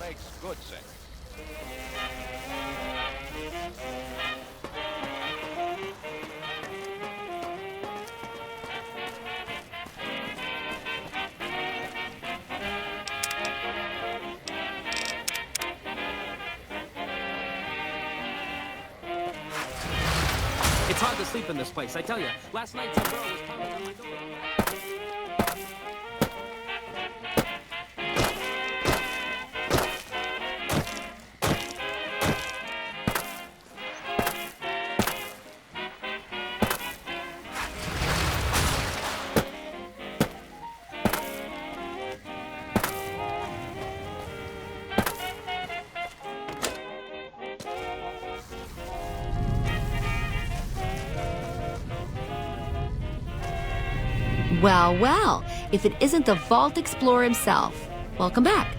makes good sense. It's hard to sleep in this place, I tell you. Last night some girl was pounding on my door. Well, well, if it isn't the Vault Explorer himself. Welcome back.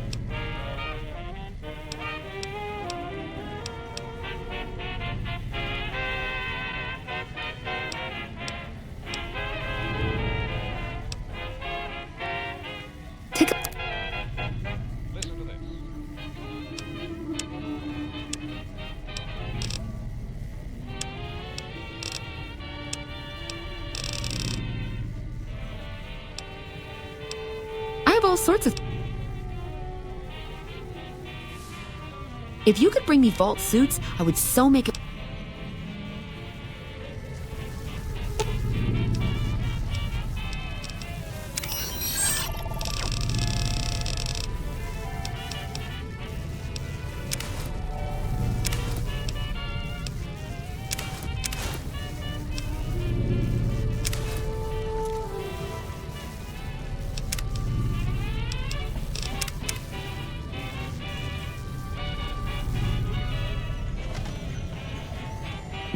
Take a... Listen to this. I have all sorts of... If you could bring me vault suits, I would so make it...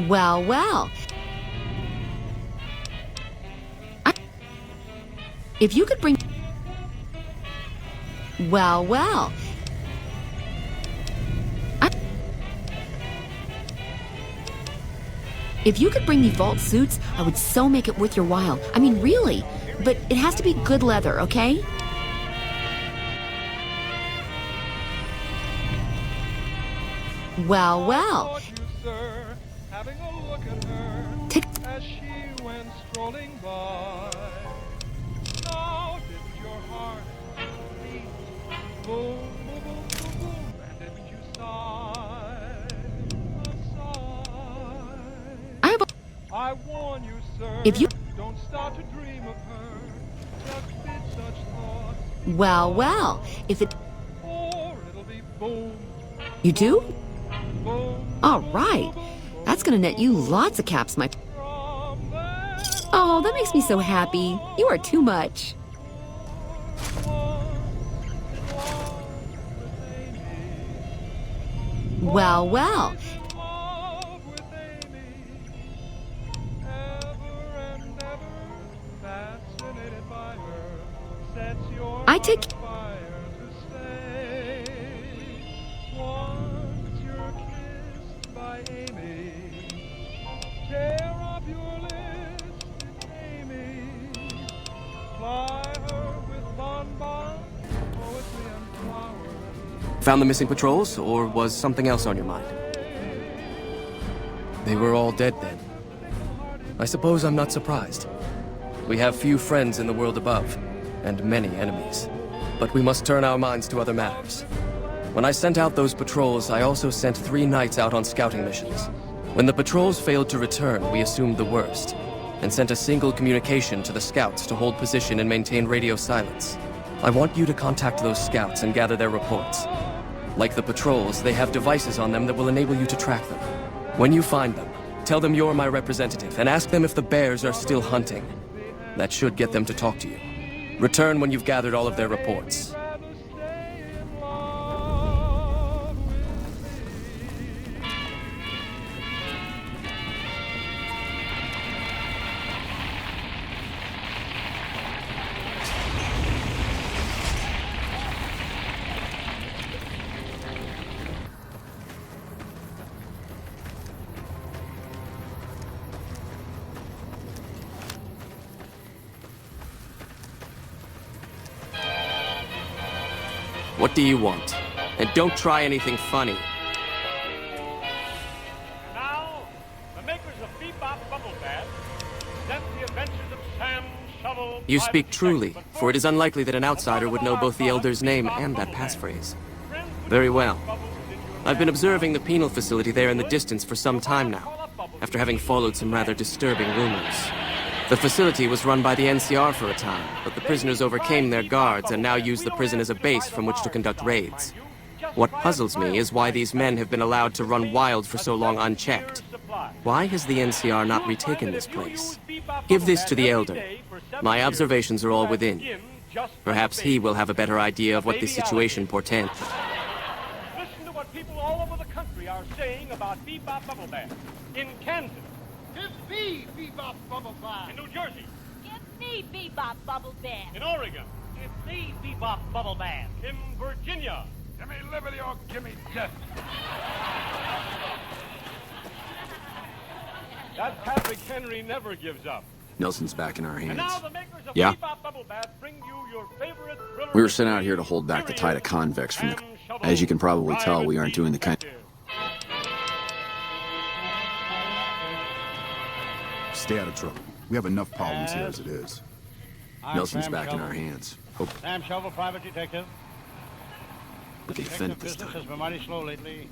Well, well. If you could bring... Well, well. If you could bring me vault suits, I would so make it worth your while. I mean, really. But it has to be good leather, okay? Well, well. Sir, having a look at her Take... as she went strolling by. Now didn't your heart beat boom, boom, boom, boom, boom, and didn't you sigh a sigh? I have a... I warn you, sir, If you... don't start to dream of her. Just bid such thoughts, Well, well. If it... or it'll be boom, You do? boom. All right. That's gonna net you lots of caps, my... From there Oh, that makes me so happy. You are too much. Well, well. love with Amy, ever and ever fascinated by her, sets your I take... heart afire to stay. Once you're kissed by Amy, tear up your list, it's Amy. Fly her with bonbons, poetry and flowers. Found the missing patrols, or was something else on your mind? They were all dead then. I suppose I'm not surprised. We have few friends in the world above, and many enemies. But we must turn our minds to other matters. When I sent out those patrols, I also sent 3 knights out on scouting missions. When the patrols failed to return, we assumed the worst, and sent a single communication to the scouts to hold position and maintain radio silence. I want you to contact those scouts and gather their reports. Like the patrols, they have devices on them that will enable you to track them. When you find them, tell them you're my representative and ask them if the bears are still hunting. That should get them to talk to you. Return when you've gathered all of their reports. What do you want? And don't try anything funny. And now, the makers of Bebop Bubble Bath present the adventures of Sam Shovel. You speak truly, for it is unlikely that an outsider would know both the Elder's name and that passphrase. Very well. I've been observing the penal facility there in the distance for some time now, after having followed some rather disturbing rumors. The facility was run by the NCR for a time, but the prisoners overcame their guards and now use the prison as a base from which to conduct raids. What puzzles me is why these men have been allowed to run wild for so long unchecked. Why has the NCR not retaken this place? Give this to the Elder. My observations are all within. Perhaps he will have a better idea of what this situation portends. Listen to what people all over the country are saying about Bebop Bubble Bath. In Kansas. Give me Bebop Bubble Bath. In New Jersey. Give me Bebop Bubble Bath. In Oregon. Give me Bebop Bubble Bath. In Virginia. Give me liberty or give me death. That Patrick Henry never gives up. Nelson's back in our And hands. now the makers of Yeah? Bebop Bubble Bath bring you your favorite thriller. We were sent out here to hold back the tide of convicts from the... As you can probably tell, we aren't doing the kind... Stay out of trouble. We have enough problems here as it is. Nelson's back in our hands. Hope Sam Shovel, private detective. we can defend it this Business has time. been mighty slow lately.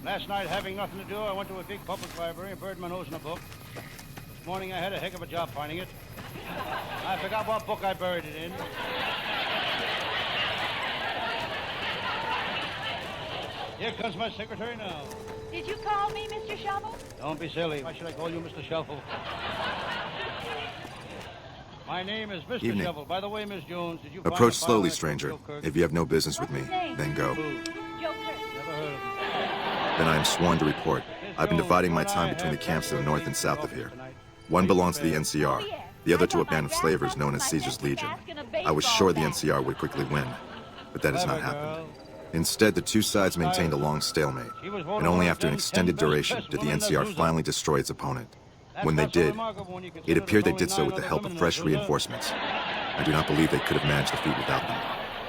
Last night, having nothing to do, I went to a big public library and buried my nose in a book. This morning, I had a heck of a job finding it. I forgot what book I buried it in. Here comes my secretary now. Did you call me, Mr. Shovel? Don't be silly. Why should I call you Mr. Shovel? My name is Mr. Evening. Shovel. By the way, Miss Jones, did you find Approach a file slowly, on that stranger. Joe Kirk? If you have no business with me, then go. Joker. Never heard of him. Then I am sworn to report. I've been dividing my time between the camps to the north and south of here. One belongs to the NCR, the other to a band of slavers known as Caesar's Legion. I was sure the NCR would quickly win, but that has not happened. Instead, the two sides maintained a long stalemate, and only after an extended duration did the NCR finally destroy its opponent. When they did, it appeared they did so with the help of fresh reinforcements. I do not believe they could have managed the feat without them.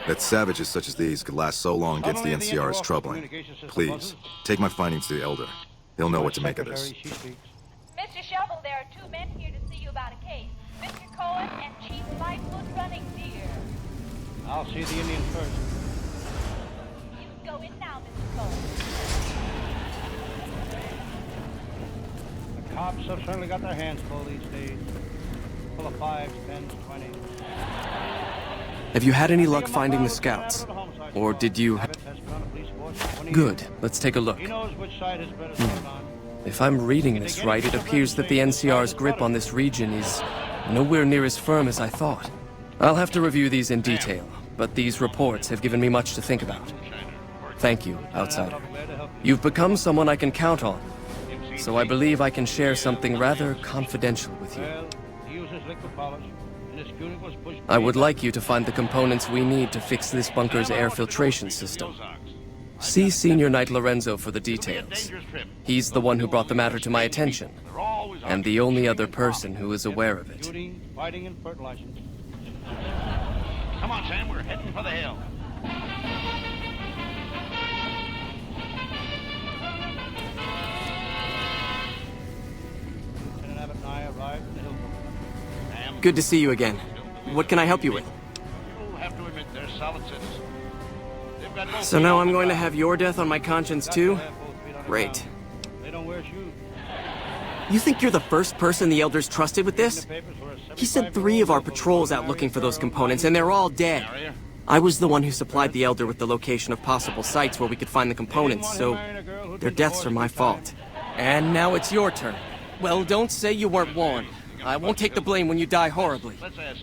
That savages such as these could last so long against the NCR is troubling. Please, take my findings to the Elder. He'll know what to make of this. Mr. Shovel, there are two men here to see you about a case. Mr. Cohen and Chief Lightfoot Running Deer. I'll see the Indians first. You can go in now, Mr. Cohen. The cops have certainly got their hands full these days. Full of 5s, 10s, 20s. Have you had any luck finding the scouts? Or did you... Good. Let's take a look. He knows which side is better stayed on. If I'm reading this right, it appears that the NCR's grip on this region is nowhere near as firm as I thought. I'll have to review these in detail, but these reports have given me much to think about. Thank you, outsider. You've become someone I can count on, so I believe I can share something rather confidential with you. Well, he uses liquid polish, and his tunic was pushed... I would like you to find the components we need to fix this bunker's air filtration system. See Senior Knight Lorenzo for the details. He's the one who brought the matter to my attention, and the only other person who is aware of it. Shooting, fighting, and fertilizing. Come on, Sam, we're heading for the hill. Lieutenant Abbott and I arrived in the hill. Good to see you again. What can I help you with? You'll have to admit they're solid citizens. They've got no So now I'm going to have your death on my conscience too? Great. They don't wear shoes. You think you're the first person the Elders trusted with this? He sent 3 of our patrols out looking for those components, and they're all dead. I was the one who supplied the Elder with the location of possible sites where we could find the components, so their deaths are my fault. And now it's your turn. Well, don't say you weren't warned. I won't take the blame when you die horribly.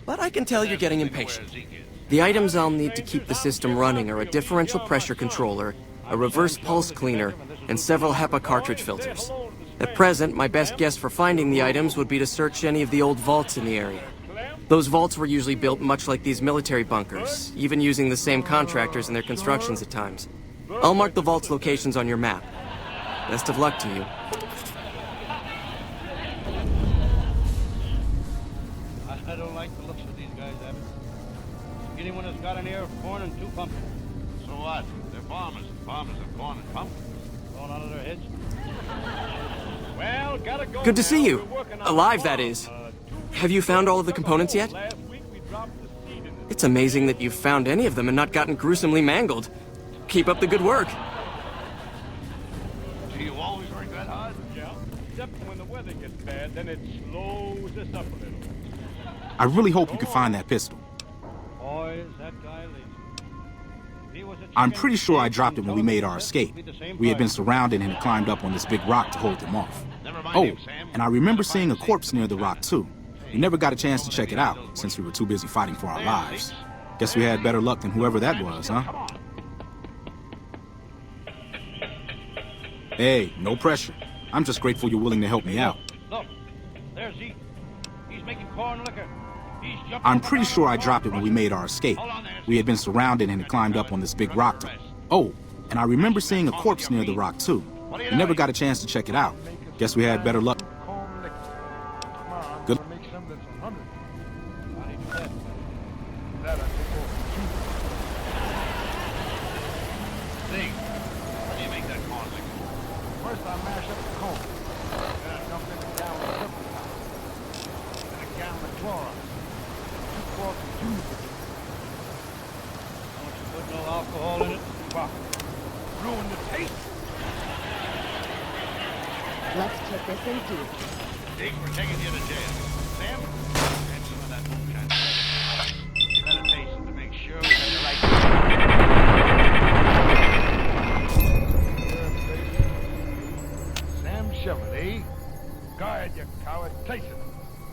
But I can tell you're getting impatient. The items I'll need to keep the system running are a differential pressure controller, a reverse pulse cleaner, and several HEPA cartridge filters. At present, my best guess for finding the items would be to search any of the old vaults in the area. Those vaults were usually built much like these military bunkers, even using the same contractors in their constructions at times. I'll mark the vault's locations on your map. Best of luck to you. I don't like the looks of these guys, Abbott. Anyone has got an ear of corn and 2 pumpkins. So what? They're farmers and farmers of corn and pumpkins. Going out of their heads. Well, gotta go. Good to see now. you. We're working on Alive, the that farm. is. 2 weeks Have you found all of the components yet? Last week we dropped the seed in It's amazing that you've found any of them and not gotten gruesomely mangled. Keep up the good work. Do you always work that hard? Yeah, except when the weather gets bad, then it slows us up a little. I really hope you can find that pistol. Boy, is that guy lazy. If he was a I'm chicken, pretty sure I he'd dropped it when we made our escape. We had been surrounded and had climbed up on this big rock to hold them off. Oh, and I remember seeing a corpse near the rock, too. We never got a chance to check it out, since we were too busy fighting for our lives. Guess we had better luck than whoever that was, huh? Hey, no pressure. I'm just grateful you're willing to help me out. Look, there's Zeke. He's making corn liquor. He's jumping I'm up pretty and sure down I the dropped it when we made our escape. We had been surrounded and had climbed up on this big rock to... Oh, and I remember seeing a corpse near the rock, too. We never got a chance to check it out. Guess we had better luck. Good. Make some that's 100. How do you do that? That I think over Zeke, how do you make that corn liquor? 2. First I mash up the corn. Then I dump in a gallon of turpentine. Then a gallon of chloride. 2 quarts of juice. Don't you put no alcohol in it? Wow. Ruin the taste. Let's take this in deep. Zeke, we're taking you to jail. Sam, add some of that moonshine. You better taste it to make sure we got the right... Sam Shepard, eh? Go ahead, you coward. Taste it.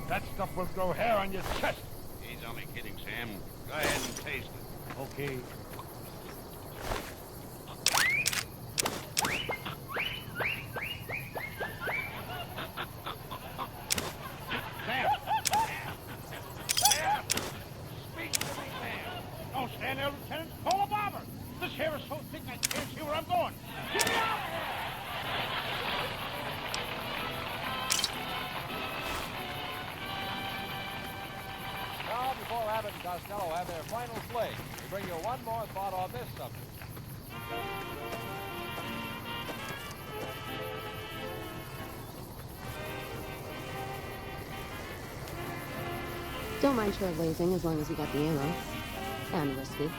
That stuff will grow hair on your chest. He's only kidding, Sam. Go ahead and taste it. Okay. Sam! Sam! Speak to me, Sam! Don't stand there, Lieutenant. Call a bomber! This hair is so thick I can't see where I'm going. Get me out of here! Now, before Abbott and Costello have their final play, we bring you one more thought on this subject. Don't mind trailblazing as long as you got the ammo. And whiskey.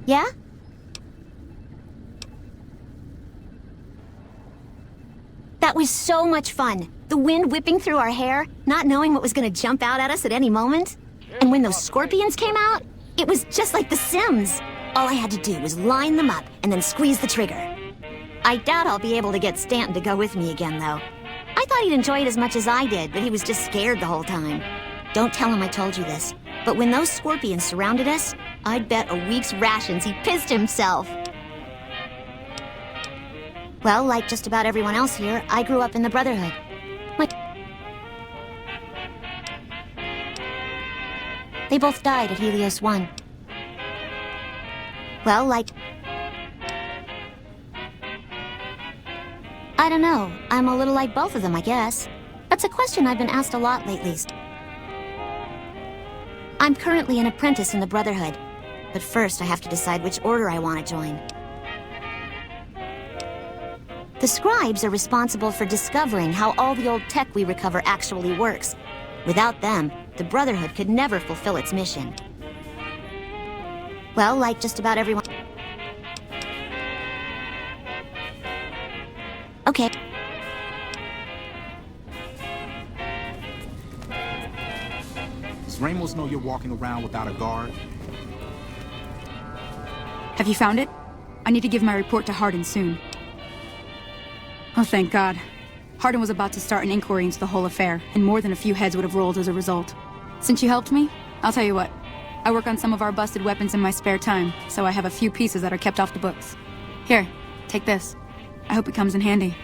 Yeah? That was so much fun. The wind whipping through our hair, not knowing what was gonna jump out at us at any moment. And when those scorpions came out, it was just like The Sims. All I had to do was line them up and then squeeze the trigger. I doubt I'll be able to get Stanton to go with me again, though. I thought he'd enjoy it as much as I did, but he was just scared the whole time. Don't tell him I told you this, but when those scorpions surrounded us, I'd bet a week's rations he pissed himself. Well, like just about everyone else here, I grew up in the Brotherhood. They both died at Helios 1. Well, like... I don't know. I'm a little like both of them, I guess. That's a question I've been asked a lot lately. I'm currently an apprentice in the Brotherhood, but first I have to decide which order I want to join. The scribes are responsible for discovering how all the old tech we recover actually works. Without them, the Brotherhood could never fulfill its mission. Well, like just about everyone... Does Ramos know you're walking around without a guard? Have you found it? I need to give my report to Hardin soon. Oh, thank God. Hardin was about to start an inquiry into the whole affair, and more than a few heads would have rolled as a result. Since you helped me, I'll tell you what. I work on some of our busted weapons in my spare time, so I have a few pieces that are kept off the books. Here, take this. I hope it comes in handy.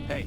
Hey,